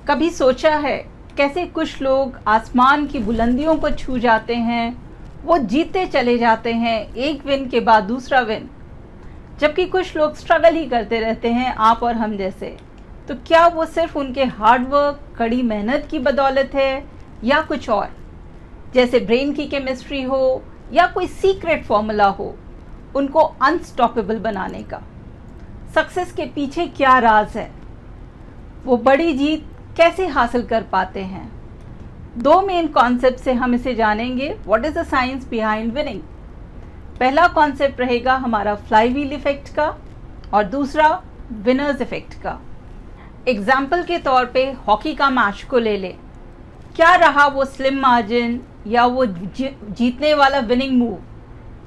कभी सोचा है कैसे कुछ लोग आसमान की बुलंदियों को छू जाते हैं, वो जीतते चले जाते हैं एक विन के बाद दूसरा विन, जबकि कुछ लोग स्ट्रगल ही करते रहते हैं, आप और हम जैसे। तो क्या वो सिर्फ उनके हार्डवर्क, कड़ी मेहनत की बदौलत है या कुछ और, जैसे ब्रेन की केमिस्ट्री हो या कोई सीक्रेट फॉर्मूला हो उनको अनस्टॉपेबल बनाने का? सक्सेस के पीछे क्या राज है, वो बड़ी जीत कैसे हासिल कर पाते हैं? दो मेन कॉन्सेप्ट से हम इसे जानेंगे। What is the science behind winning? पहला कॉन्सेप्ट रहेगा हमारा फ्लाईव्हील इफेक्ट का और दूसरा विनर्स इफेक्ट का। एग्जाम्पल के तौर पे हॉकी का मैच को ले लें। क्या रहा वो स्लिम मार्जिन या वो जीतने वाला विनिंग मूव?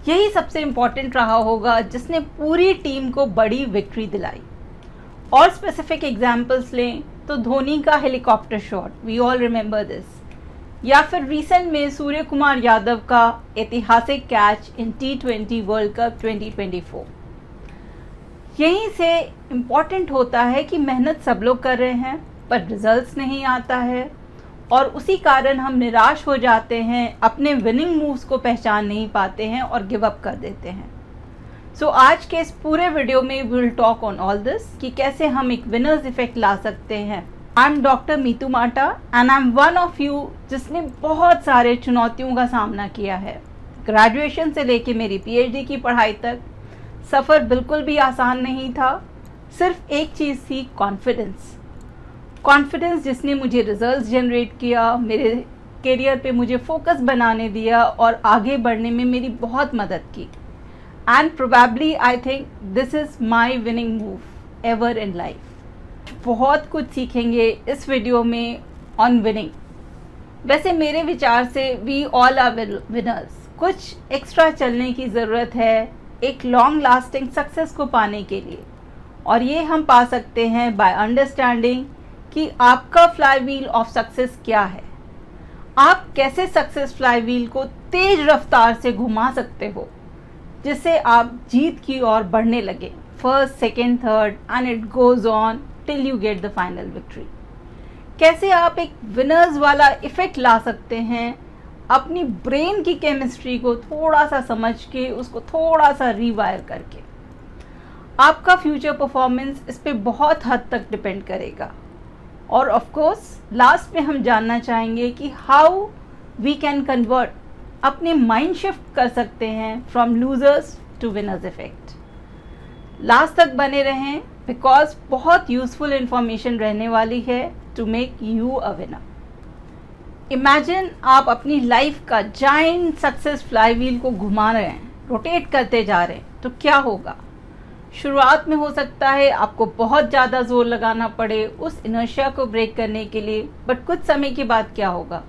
यही सबसे इम्पॉर्टेंट रहा होगा जिसने पूरी टीम को बड़ी विक्ट्री दिलाई। और स्पेसिफिक एग्जाम्पल्स लें तो धोनी का helicopter shot, we all remember this, या फिर रिसेंट में सूर्य कुमार यादव का ऐतिहासिक catch in T20 world cup 2024। यहीं से इम्पॉर्टेंट होता है कि मेहनत सब लोग कर रहे हैं पर रिजल्ट्स नहीं आता है, और उसी कारण हम निराश हो जाते हैं, अपने विनिंग मूव्स को पहचान नहीं पाते हैं और गिव अप कर देते हैं। सो आज के इस पूरे वीडियो में we will talk on all this कि कैसे हम एक विनर्स इफेक्ट ला सकते हैं। आई एम डॉक्टर मीतू माटा and I am one of you जिसने बहुत सारे चुनौतियों का सामना किया है। ग्रेजुएशन से लेके मेरी PhD की पढ़ाई तक सफ़र बिल्कुल भी आसान नहीं था। सिर्फ एक चीज़ थी, कॉन्फिडेंस जिसने मुझे रिजल्ट्स जनरेट किया, मेरे करियर पे मुझे फोकस बनाने दिया और आगे बढ़ने में मेरी बहुत मदद की। And probably I think this is my winning move ever in life. बहुत कुछ सीखेंगे इस वीडियो में ऑन विनिंग। वैसे मेरे विचार से वी ऑल आर विनर्स। कुछ एक्स्ट्रा चलने की ज़रूरत है एक लॉन्ग लास्टिंग सक्सेस को पाने के लिए, और ये हम पा सकते हैं बाय अंडरस्टैंडिंग कि आपका फ्लाईव्हील ऑफ सक्सेस क्या है। आप कैसे सक्सेस फ्लाईव्हील को तेज रफ्तार से घुमा सकते हो जिससे आप जीत की ओर बढ़ने लगे, first, second, third and it goes on till you get the final victory. कैसे आप एक विनर्स वाला इफेक्ट ला सकते हैं, अपनी ब्रेन की केमिस्ट्री को थोड़ा सा समझ के उसको थोड़ा सा रीवायर करके। आपका फ्यूचर परफॉर्मेंस इस पे बहुत हद तक डिपेंड करेगा। और ऑफ कोर्स लास्ट में हम जानना चाहेंगे कि हाउ वी कैन कन्वर्ट, अपने माइंड शिफ्ट कर सकते हैं from losers to winners effect. Last तक बने रहें बिकॉज बहुत यूजफुल इंफॉर्मेशन रहने वाली है to make you a winner. Imagine आप अपनी लाइफ का जाइंट सक्सेस फ्लाईव्हील को घुमा रहे हैं, रोटेट करते जा रहे हैं, तो क्या होगा? शुरुआत में हो सकता है आपको बहुत ज़्यादा जोर लगाना पड़े उस इनर्शिया को ब्रेक करने के लिए, बट कुछ समय के बाद क्या होगा?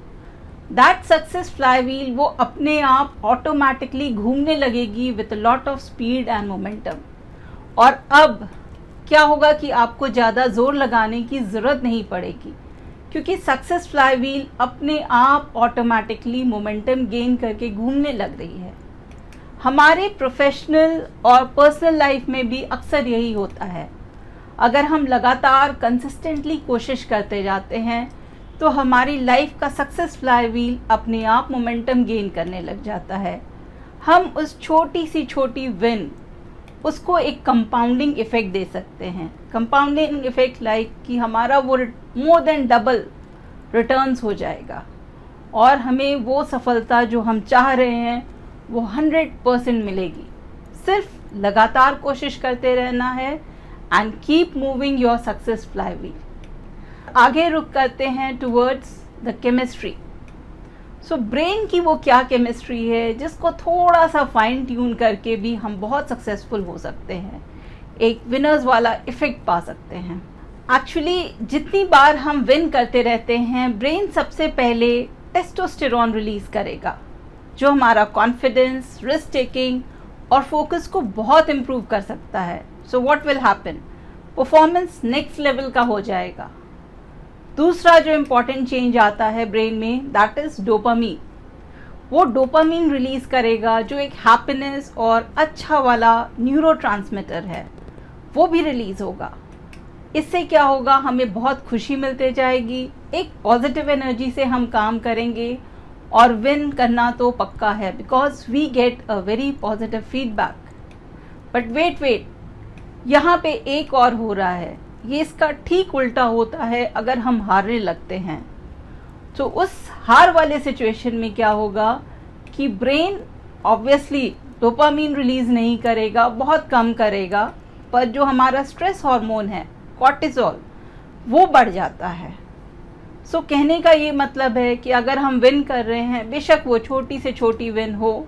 दैट सक्सेस फ्लाईव्हील वो अपने आप ऑटोमेटिकली घूमने लगेगी with lot of speed and momentum. और अब क्या होगा कि आपको ज़्यादा जोर लगाने की ज़रूरत नहीं पड़ेगी, क्योंकि सक्सेस फ्लाईव्हील अपने आप ऑटोमेटिकली मोमेंटम गेन करके घूमने लग रही है। हमारे प्रोफेशनल और पर्सनल लाइफ में भी अक्सर यही होता है। अगर हम लगातार कंसिस्टेंटली कोशिश करते जाते हैं तो हमारी लाइफ का सक्सेस फ्लाईव्हील अपने आप मोमेंटम गेन करने लग जाता है। हम उस छोटी सी छोटी विन उसको एक कंपाउंडिंग इफेक्ट दे सकते हैं। कंपाउंडिंग इफेक्ट लाइक कि हमारा वो मोर देन डबल रिटर्न्स हो जाएगा और हमें वो सफलता जो हम चाह रहे हैं वो 100% मिलेगी। सिर्फ लगातार कोशिश करते रहना है and keep moving your success flywheel. आगे रुक करते हैं towards the chemistry. So brain की वो क्या केमिस्ट्री है जिसको थोड़ा सा फाइन ट्यून करके भी हम बहुत सक्सेसफुल हो सकते हैं, एक विनर्स वाला इफेक्ट पा सकते हैं। एक्चुअली जितनी बार हम विन करते रहते हैं, ब्रेन सबसे पहले टेस्टोस्टेरोन रिलीज करेगा जो हमारा कॉन्फिडेंस, रिस्क टेकिंग और फोकस को बहुत इम्प्रूव कर सकता है। So what will happen? Performance next level का हो जाएगा। दूसरा जो इम्पॉर्टेंट चेंज आता है ब्रेन में, दैट इज़ डोपामीन। वो डोपामीन रिलीज करेगा जो एक हैप्पीनेस और अच्छा वाला न्यूरोट्रांसमीटर है, वो भी रिलीज होगा। इससे क्या होगा, हमें बहुत खुशी मिलते जाएगी, एक पॉजिटिव एनर्जी से हम काम करेंगे और विन करना तो पक्का है, because we get a very positive feedback. But wait, यहाँ पे एक और हो रहा है, ये इसका ठीक उल्टा होता है अगर हम हारने लगते हैं। तो उस हार वाले सिचुएशन में क्या होगा कि ब्रेन ऑब्वियसली डोपामीन रिलीज नहीं करेगा, बहुत कम करेगा, पर जो हमारा स्ट्रेस हार्मोन है कॉर्टिसोल, वो बढ़ जाता है। सो कहने का ये मतलब है कि अगर हम विन कर रहे हैं, बेशक वो छोटी से छोटी विन हो,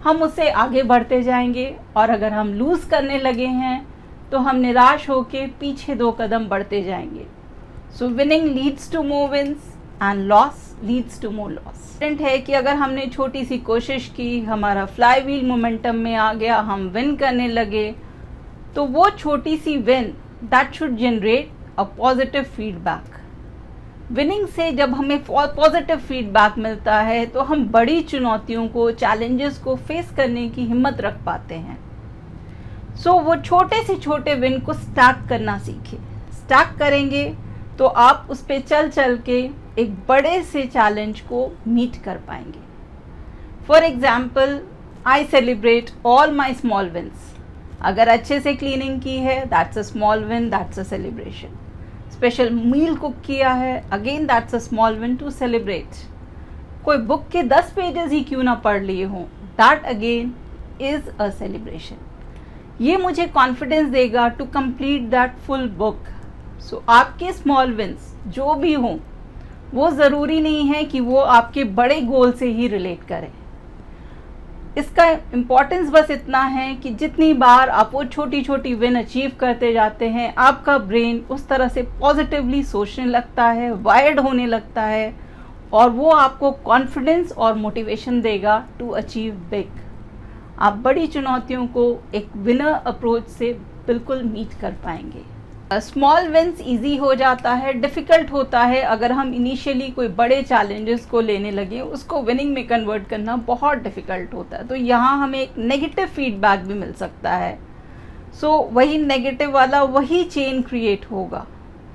हम उससे आगे बढ़ते जाएंगे, और अगर हम लूज़ करने लगे हैं तो हम निराश होके पीछे 2 कदम बढ़ते जाएंगे। So winning leads to more wins and loss leads to more loss. है कि अगर हमने छोटी सी कोशिश की, हमारा फ्लाई व्हील मोमेंटम में आ गया, हम विन करने लगे, तो वो छोटी सी win that should generate a positive feedback. Winning से जब हमें पॉजिटिव फीडबैक मिलता है तो हम बड़ी चुनौतियों को, चैलेंजेस को फेस करने की हिम्मत रख पाते हैं। सो वो छोटे से छोटे विन को स्टैक करना सीखें। स्टैक करेंगे तो आप उस पर चल के एक बड़े से चैलेंज को मीट कर पाएंगे। For example, I celebrate all my small wins. अगर अच्छे से क्लीनिंग की है, that's a small win, that's a celebration. Special meal cook किया है, again that's a small win to celebrate. कोई बुक के 10 पेजेस ही क्यों ना पढ़ लिए हों, that again is a celebration. ये मुझे कॉन्फिडेंस देगा to complete that full book. So आपके स्मॉल विन्स जो भी हों, वो ज़रूरी नहीं है कि वो आपके बड़े गोल से ही रिलेट करें। इसका इम्पॉर्टेंस बस इतना है कि जितनी बार आप वो छोटी छोटी विन अचीव करते जाते हैं, आपका ब्रेन उस तरह से पॉजिटिवली सोचने लगता है, वायर्ड होने लगता है, और वो आपको कॉन्फिडेंस और मोटिवेशन देगा टू अचीव बिग। आप बड़ी चुनौतियों को एक विनर अप्रोच से बिल्कुल मीट कर पाएंगे। स्मॉल विन्स इजी हो जाता है, डिफ़िकल्ट होता है अगर हम इनिशियली कोई बड़े चैलेंजेस को लेने लगे, उसको विनिंग में कन्वर्ट करना बहुत डिफ़िकल्ट होता है। तो यहाँ हमें एक नेगेटिव फीडबैक भी मिल सकता है। सो वही नेगेटिव वाला वही चेन क्रिएट होगा।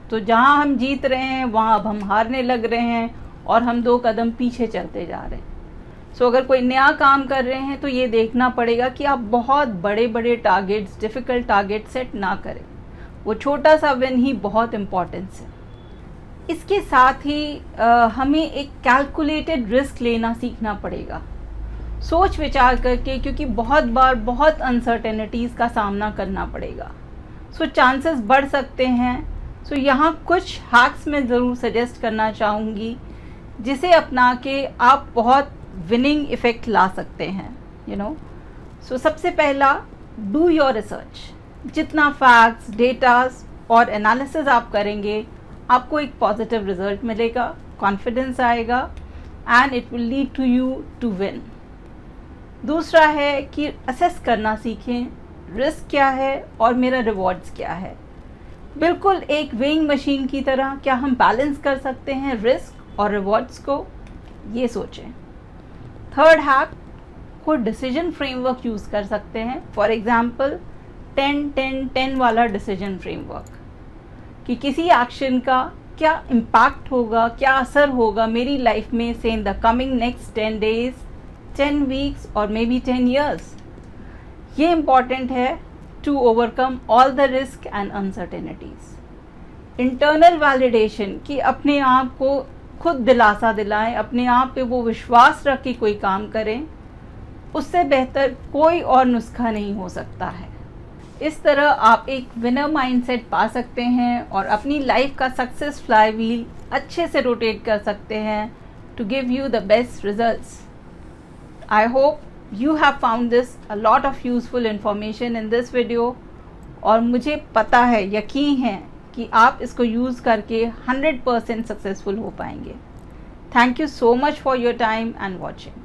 तो जहाँ हम जीत रहे हैं वहाँ अब हम हारने लग रहे हैं और हम 2 कदम पीछे चलते जा रहे हैं। सो अगर कोई नया काम कर रहे हैं तो ये देखना पड़ेगा कि आप बहुत बड़े बड़े टारगेट्स, डिफ़िकल्ट टारगेट सेट ना करें। वो छोटा सा विन ही बहुत इम्पॉर्टेंस है। इसके साथ ही हमें एक कैलकुलेटेड रिस्क लेना सीखना पड़ेगा, सोच विचार करके, क्योंकि बहुत बार बहुत अनसर्टेनिटीज़ का सामना करना पड़ेगा। सो चांसेस बढ़ सकते हैं। सो यहाँ कुछ हैक्स मैं ज़रूर सजेस्ट करना चाहूँगी जिसे अपना के आप बहुत विनिंग इफ़ेक्ट ला सकते हैं। सो सबसे पहला, डू योर रिसर्च। जितना फैक्ट्स, डेटास और एनालिसिस आप करेंगे, आपको एक पॉजिटिव रिजल्ट मिलेगा, कॉन्फिडेंस आएगा, and it will lead to you to win. दूसरा है कि असेस करना सीखें, रिस्क क्या है और मेरा रिवॉर्ड्स क्या है। बिल्कुल एक वेइंग मशीन की तरह क्या हम बैलेंस कर सकते हैं रिस्क और रिवॉर्ड्स को, ये सोचें। थर्ड हैक, कोई डिसीजन फ्रेमवर्क यूज़ कर सकते हैं। फॉर एग्जाम्पल 10-10-10 वाला डिसीजन फ्रेमवर्क, कि किसी एक्शन का क्या इम्पैक्ट होगा, क्या असर होगा मेरी लाइफ में से in the coming next 10 days, 10 weeks और मे बी 10 years। ये इम्पॉर्टेंट है to overcome all the risk and uncertainties. Internal validation, कि अपने आप को खुद दिलासा दिलाएं, अपने आप पे वो विश्वास रख के कोई काम करें, उससे बेहतर कोई और नुस्खा नहीं हो सकता है। इस तरह आप एक विनर माइंडसेट पा सकते हैं और अपनी लाइफ का सक्सेस फ्लाई व्हील अच्छे से रोटेट कर सकते हैं to give you the best results. I hope you have found this a lot of useful information in this video, और मुझे पता है, यकीन है कि आप इसको यूज़ करके 100% सक्सेसफुल हो पाएंगे। Thank you so much for your time and watching.